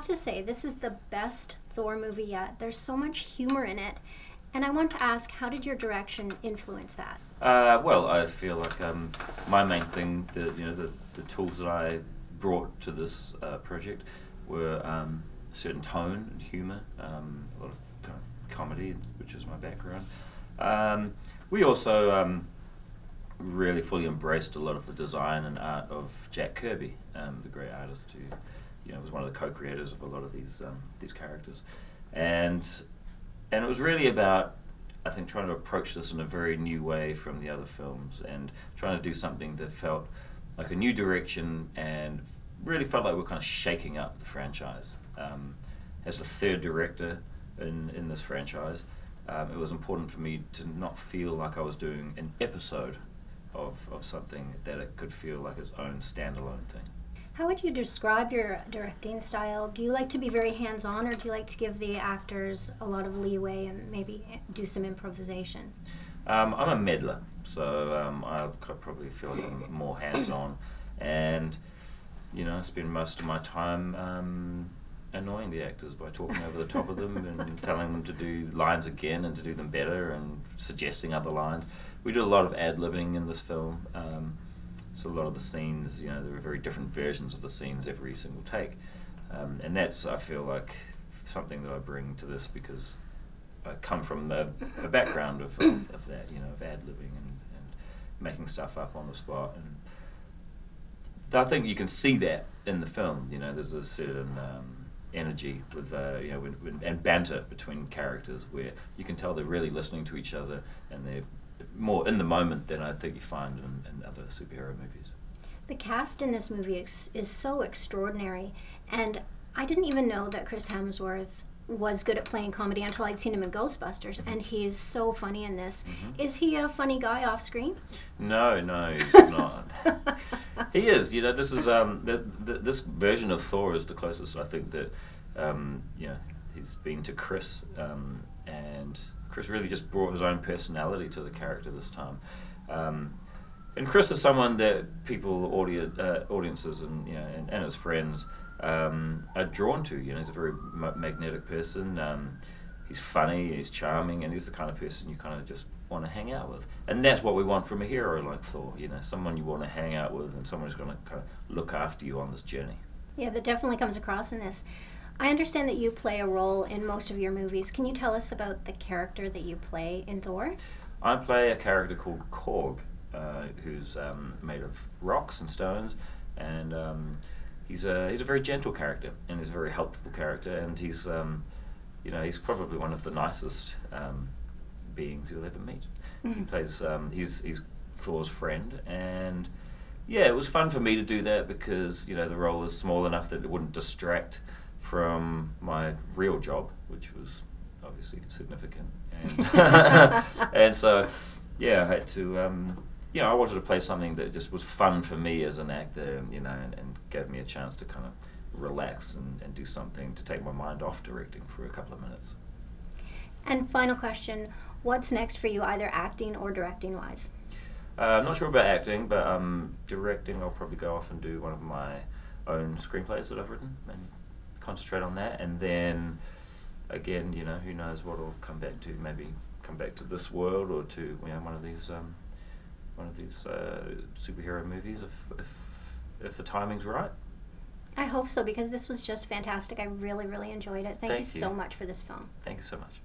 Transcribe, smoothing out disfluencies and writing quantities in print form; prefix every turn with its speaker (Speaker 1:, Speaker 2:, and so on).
Speaker 1: have to say, this is the best Thor movie yet. There's so much humor in it. And I want to ask, how did your direction influence that?
Speaker 2: Well, I feel like my main thing, the tools that I brought to this project were a certain tone and humour, a lot of kind of comedy, which is my background. We also really fully embraced a lot of the design and art of Jack Kirby, the great artist who, was one of the co-creators of a lot of these characters, and it was really about, I think, trying to approach this in a very new way from the other films and trying to do something that felt like a new direction and really felt like we're kind of shaking up the franchise. As a third director in this franchise, it was important for me to not feel like I was doing an episode of something, that it could feel like its own standalone thing.
Speaker 1: How would you describe your directing style? Do you like to be very hands-on, or do you like to give the actors a lot of leeway and maybe do some improvisation?
Speaker 2: I'm a meddler, so I probably feel like I'm more hands-on, and I spend most of my time annoying the actors by talking over the top of them and telling them to do lines again and to do them better and suggesting other lines. We did a lot of ad-libbing in this film. So a lot of the scenes, there are very different versions of the scenes every single take. And that's, I feel like, something that I bring to this because I come from a background of that, of ad-libbing and making stuff up on the spot. And I think you can see that in the film. There's a certain energy with, and banter between characters where you can tell they're really listening to each other and they're more in the moment than I think you find in other superhero movies.
Speaker 1: The cast in this movie is so extraordinary, and I didn't even know that Chris Hemsworth was good at playing comedy until I'd seen him in Ghostbusters, and he's so funny in this. Mm-hmm. Is he a funny guy off screen?
Speaker 2: No, he's not. He is. This is this version of Thor is the closest I think that he's been to Chris, and Chris really just brought his own personality to the character this time. And Chris is someone that people, audiences, and his friends are drawn to. He's a very magnetic person. He's funny, he's charming, and he's the kind of person you kind of just want to hang out with. And that's what we want from a hero like Thor. Someone you want to hang out with, and someone who's going to kind of look after you on this journey.
Speaker 1: Yeah, that definitely comes across in this. I understand that you play a role in most of your movies. Can you tell us about the character that you play in Thor?
Speaker 2: I play a character called Korg, who's made of rocks and stones, and he's a very gentle character, and he's a very helpful character, and he's he's probably one of the nicest beings you'll ever meet. Mm-hmm. He plays he's Thor's friend, and yeah, it was fun for me to do that because the role is small enough that it wouldn't distract from my real job, which was obviously significant, and and so I had to I wanted to play something that just was fun for me as an actor, and gave me a chance to kind of relax and do something to take my mind off directing for a couple of minutes.
Speaker 1: And final question, what's next for you, either acting or directing wise?
Speaker 2: I'm not sure about acting, but directing I'll probably go off and do one of my own screenplays that I've written and concentrate on that, and then again, who knows what I'll come back to. Maybe come back to this world or to one of these superhero movies if the timing's right.
Speaker 1: I hope so, because this was just fantastic. I really, really enjoyed it. Thank you so much for this film.
Speaker 2: Thank you so much.